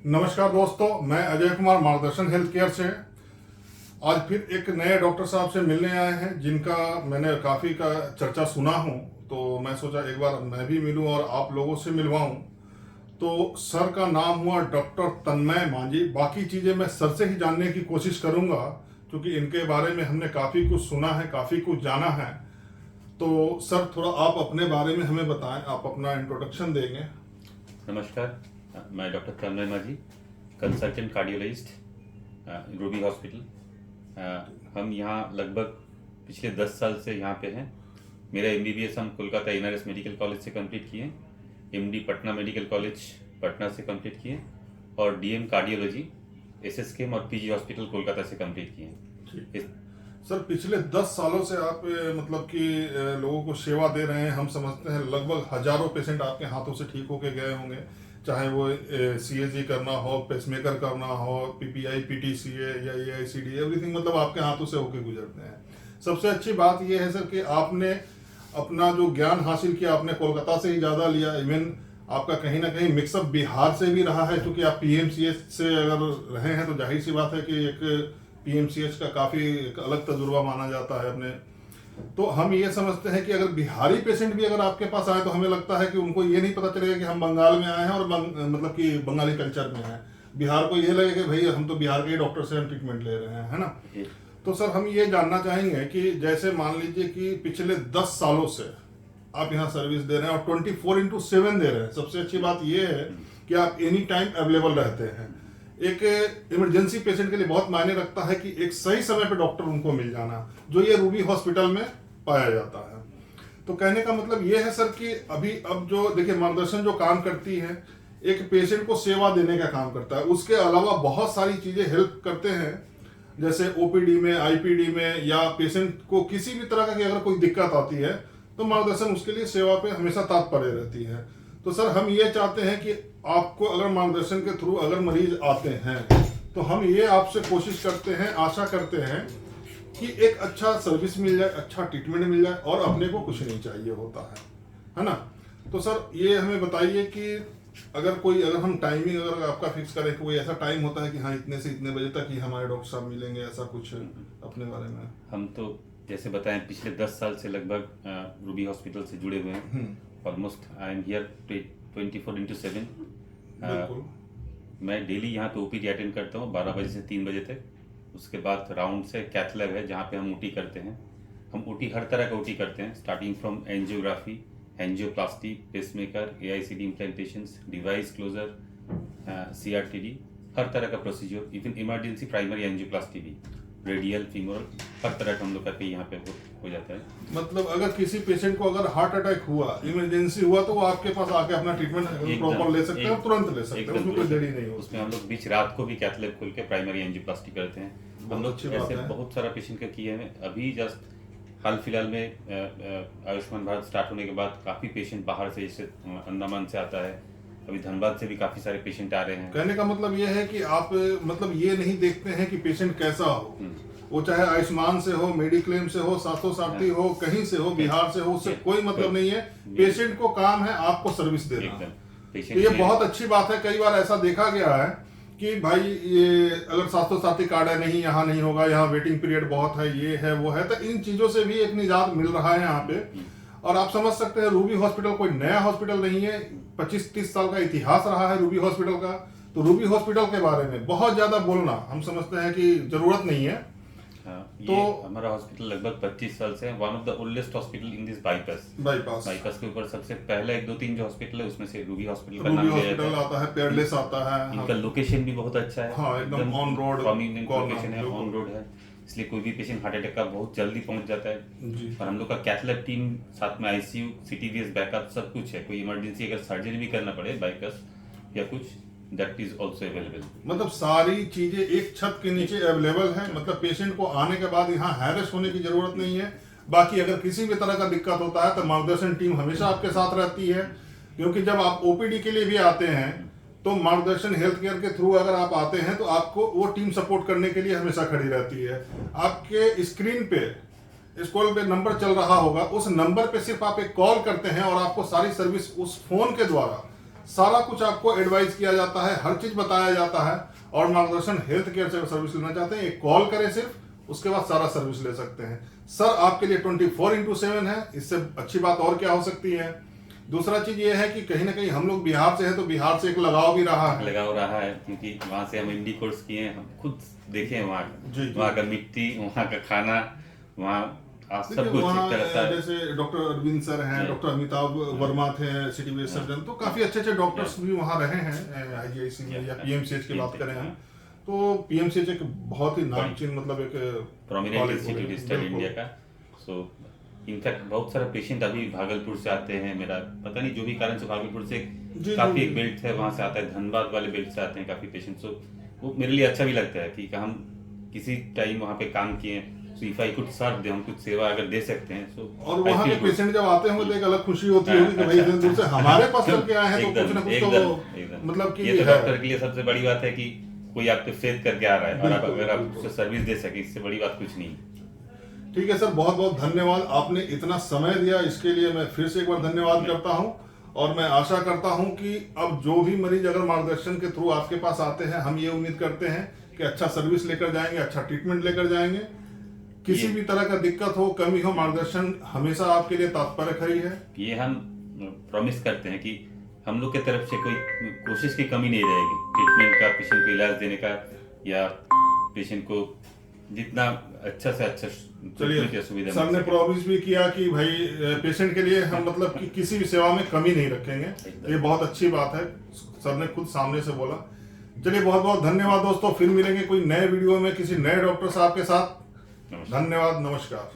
नमस्कार दोस्तों, मैं अजय कुमार मार्गदर्शन हेल्थ केयर से आज फिर एक नए डॉक्टर साहब से मिलने आए हैं जिनका मैंने काफ़ी का चर्चा सुना हूं। तो मैं सोचा एक बार मैं भी मिलूं और आप लोगों से मिलवाऊं। तो सर का नाम हुआ डॉक्टर तन्मय मांझी। बाकी चीज़ें मैं सर से ही जानने की कोशिश करूंगा क्योंकि इनके बारे में हमने काफ़ी कुछ सुना है, काफ़ी कुछ जाना है। तो सर थोड़ा आप अपने बारे में हमें बताएं, आप अपना इंट्रोडक्शन देंगे। नमस्कार, मैं doctor Tanmay Manjhi, consultant cardiologist, Ruby Hospital. हम यहाँ लगभग पिछले 10 साल से यहाँ पे हैं। मेरा MBBS हम कोलकाता NRS मेडिकल कॉलेज से कंप्लीट किए, MD Patna medical college Patna से कंप्लीट किए और DM कार्डियोलॉजी SSKM और PG हॉस्पिटल कोलकाता से कंप्लीट किए। सर पिछले 10 सालों से आप मतलब कि लोगों को सेवा दे रहे हैं। हम समझते हैं लगभग हजारों पेशेंट आपके हाथों से ठीक होके गए होंगे, चाहे वो CAG करना हो, पेसमेकर करना हो, PPI PTCA या AICD, एवरीथिंग मतलब आपके हाथों से होके गुजरते हैं। सबसे अच्छी बात यह है सर कि आपने अपना जो ज्ञान हासिल किया आपने कोलकाता से ही ज़्यादा लिया। इवन आपका कहीं ना कहीं मिक्सअप बिहार से भी रहा है, क्योंकि आप PMCH से अगर रहे हैं तो जाहिर सी बात है कि एक PMCH का काफ़ी अलग तजुर्बा माना जाता है अपने। तो हम ये समझते हैं कि अगर बिहारी पेशेंट भी अगर आपके पास आए तो हमें लगता है कि उनको ये नहीं पता चलेगा कि हम बंगाल में आए हैं और मतलब कि बंगाली कल्चर में हैं। बिहार को ये लगेगा कि भाई हम तो बिहार के ही डॉक्टर से हम ट्रीटमेंट ले रहे हैं, है ना। तो सर हम ये जानना चाहेंगे कि जैसे मान लीजिए कि पिछले 10 सालों से आप यहाँ सर्विस दे रहे हैं और 24/7 दे रहे हैं। सबसे अच्छी बात ये है कि आप एनी टाइम अवेलेबल रहते हैं। एक इमरजेंसी पेशेंट के लिए बहुत मायने रखता है कि एक सही समय पे डॉक्टर उनको मिल जाना, जो ये रूबी हॉस्पिटल में पाया जाता है। तो कहने का मतलब ये है सर कि अब जो देखिए मार्गदर्शन जो काम करती है, एक पेशेंट को सेवा देने का काम करता है। उसके अलावा बहुत सारी चीजें हेल्प करते हैं, जैसे OPD में, IPD में, या पेशेंट को किसी भी तरह की अगर कोई दिक्कत आती है तो मार्गदर्शन उसके लिए सेवा पे हमेशा तत्पर रहती है। तो सर हम ये चाहते हैं कि आपको अगर मार्गदर्शन के थ्रू अगर मरीज आते हैं तो हम ये आपसे कोशिश करते हैं, आशा करते हैं कि एक अच्छा सर्विस मिल जाए, अच्छा ट्रीटमेंट मिल जाए और अपने को कुछ नहीं चाहिए होता है ना। तो सर ये हमें बताइए कि अगर हम टाइमिंग अगर आपका फिक्स करें, कोई ऐसा टाइम होता है कि हाँ इतने से इतने बजे तक ही हमारे डॉक्टर साहब मिलेंगे, ऐसा कुछ अपने बारे में? हम तो जैसे बताएं पिछले 10 साल से लगभग रूबी हॉस्पिटल से जुड़े हुए हैं। Almost I am here 24/7। मैं डेली यहाँ पे OPD अटेंड करता हूँ 12 बजे से 3 बजे तक। उसके बाद राउंड से कैथ लैब है जहाँ पे हम OT करते हैं। हम OT हर तरह का OT करते हैं, starting from angiography, angioplasty, pacemaker, AICD implantations, device closure, CRTD, हर तरह का procedure, even emergency primary angioplasty भी, रेडियल, फीमोरल, हर तरह का हम लोग का यहाँ पे हो जाता है। मतलब अगर किसी पेशेंट को अगर हार्ट अटैक हुआ, इमरजेंसी हुआ, तो वो आपके पास आके अपना ट्रीटमेंट प्रॉपर ले सकते हैं, तुरंत ले सकते हैं, उसमें कोई देरी नहीं होती। उसमें हम लोग बीच रात को भी कैथ लैब खोल के प्राइमरी एंजियोप्लास्टी करते हैं। हम लोग ऐसे बहुत सारा पेशेंट का किए हैं। अभी जस्ट हाल फिलहाल में आयुष्मान भारत स्टार्ट होने के बाद काफ़ी पेशेंट बाहर से, जैसे अंडमान से आता है, अभी धनबाद से भी काफ़ी सारे पेशेंट आ रहे हैं। कहने का मतलब ये है कि आप मतलब ये नहीं देखते हैं कि पेशेंट कैसा हो, वो चाहे आयुष्मान से हो, मेडिक्लेम से हो, 760 हो, कहीं से हो, बिहार से हो, उससे कोई मतलब नहीं है। पेशेंट को काम है आपको सर्विस देना। तो ये बहुत अच्छी बात है। कई बार ऐसा देखा गया है कि भाई ये अगर 760 कार्ड है, नहीं यहाँ नहीं होगा, यहाँ वेटिंग पीरियड बहुत है, ये है वो है। तो इन चीजों से भी एक निजात मिल रहा है यहाँ पे। और आप समझ सकते हैं रूबी हॉस्पिटल कोई नया हॉस्पिटल नहीं है, 25-30 साल का इतिहास रहा है रूबी हॉस्पिटल का। तो रूबी हॉस्पिटल के बारे में बहुत ज्यादा बोलना हम समझते हैं कि जरूरत नहीं है। तो हमारा हॉस्पिटल लगभग 25 साल से one of the oldest hospital in this bypass के ऊपर सबसे पहला 1-2-3 जो हॉस्पिटल है उसमें से रूबी हॉस्पिटल का नाम लिया जाता है। आता है, पेयरलेस आता है। इनका लोकेशन भी बहुत अच्छा है, हाँ, एकदम ऑन रोड लोकेशन है, ऑन रोड है, इसलिए कोई भी पेशेंट हार्ट अटैक का बहुत जल्दी पहुंच जाता है। और हम लोग का कैथ लैब टीम, साथ में ICU, CTVS बैकअप सब कुछ है। कोई इमरजेंसी अगर सर्जरी भी करना पड़े बाईपास या कुछ, दैट इज ऑल्सो अवेलेबल। मतलब सारी चीजें एक छत के नीचे अवेलेबल है। मतलब पेशेंट को आने के बाद यहाँ हैरेस होने की जरूरत नहीं है। बाकी अगर किसी भी तरह का दिक्कत होता है तो मार्गदर्शन टीम हमेशा आपके साथ रहती है, क्योंकि जब आप OPD के लिए भी आते हैं तो मार्गदर्शन हेल्थ केयर के थ्रू अगर आप आते हैं तो आपको वो टीम सपोर्ट करने के लिए हमेशा खड़ी रहती है। आपके स्क्रीन पे इस कॉल पे नंबर चल रहा होगा, उस नंबर पे सिर्फ आप एक कॉल करते हैं और आपको सारी सर्विस उस फोन के द्वारा सारा कुछ आपको एडवाइस किया जाता है, हर चीज बताया जाता है। और मार्गदर्शन हेल्थ केयर से सर्विस लेना चाहते हैं, एक कॉल करें सिर्फ, उसके बाद सारा सर्विस ले सकते हैं। सर आपके लिए 24x7 है, इससे अच्छी बात और क्या हो सकती है। दूसरा चीज ये है कि कहीं ना कहीं हम लोग बिहार से हैं, तो बिहार से एक लगाव भी रहा है। क्योंकि वहाँ से हम MD कोर्स किए हैं, हम खुद देखे हैं जी, जी। वहाँ का मिट्टी, वहाँ का खाना, वहाँ सब देखिए, कुछ वहाँ एक तरह से जैसे डॉक्टर अरविंद सर हैं, जी। डॉक्टर अमिताभ वर्मा थे सिटी वेस्ट सर्जन, तो काफी अच्छे अच्छे डॉक्टर्स भी वहाँ रहे हैं IGIC में, या PMCH की बात करें हम, तो PMCH एक बहुत ही नामचीन मतलब एक प्रोमिनेंट college इंस्टीट्यूट बोले, स्टडी बिल्कुल। इंडिया का। सो इनफैक्ट बहुत सारे पेशेंट अभी भागलपुर से आते हैं, मेरा पता नहीं जो भी कारण से भागलपुर से जी, काफी जी। एक बेल्ट है वहाँ से आता है, धनबाद वाले बेल्ट से आते हैं काफी पेशेंट। सो वो मेरे लिए अच्छा भी लगता है कि हम किसी टाइम वहाँ पे काम किए, सो इफ आई कुड सर्व दे, हम कुछ सेवा अगर दे सकते हैं। सो और वहाँ के पेशेंट जब आते होंगे तो एक अलग खुशी होती होगी कि भाई इतने दूर से हमारे पास करके आए हैं, तो कुछ ना कुछ तो मतलब कि ये तो है। डॉक्टर के लिए सबसे बड़ी बात है कि कोई आप पे फेथ करके आ रहा है, और आप बिल्कुल, अगर आप बिल्कुल। उससे सर्विस दे सके, इससे बड़ी बात कुछ नहीं। ठीक है सर, बहुत बहुत धन्यवाद, आपने इतना समय दिया, इसके लिए मैं फिर से एक बार धन्यवाद करता हूं। और मैं आशा करता हूं कि अब जो भी मरीज अगर मार्गदर्शन के थ्रू आपके पास आते हैं, हम ये उम्मीद करते हैं कि अच्छा सर्विस लेकर जाएंगे, अच्छा ट्रीटमेंट लेकर जाएंगे। किसी भी तरह का दिक्कत हो, कमी हो, मार्गदर्शन हमेशा आपके लिए तात्पर्य खड़ी है। ये हम प्रॉमिस करते हैं कि हम लोग की तरफ से कोई कोशिश की कमी नहीं रहेगी ट्रीटमेंट का, पेशेंट को इलाज देने का, या पेशेंट को जितना अच्छा से अच्छा ट्रीटमेंट की सुविधा सर ने प्रॉमिस भी किया कि भाई पेशेंट के लिए हम मतलब कि किसी भी सेवा में कमी नहीं रखेंगे, ये बहुत अच्छी बात है, सर ने खुद सामने से बोला। चलिए, बहुत बहुत धन्यवाद दोस्तों, फिर मिलेंगे कोई नए वीडियो में किसी नए डॉक्टर साहब के साथ। धन्यवाद, नमस्कार।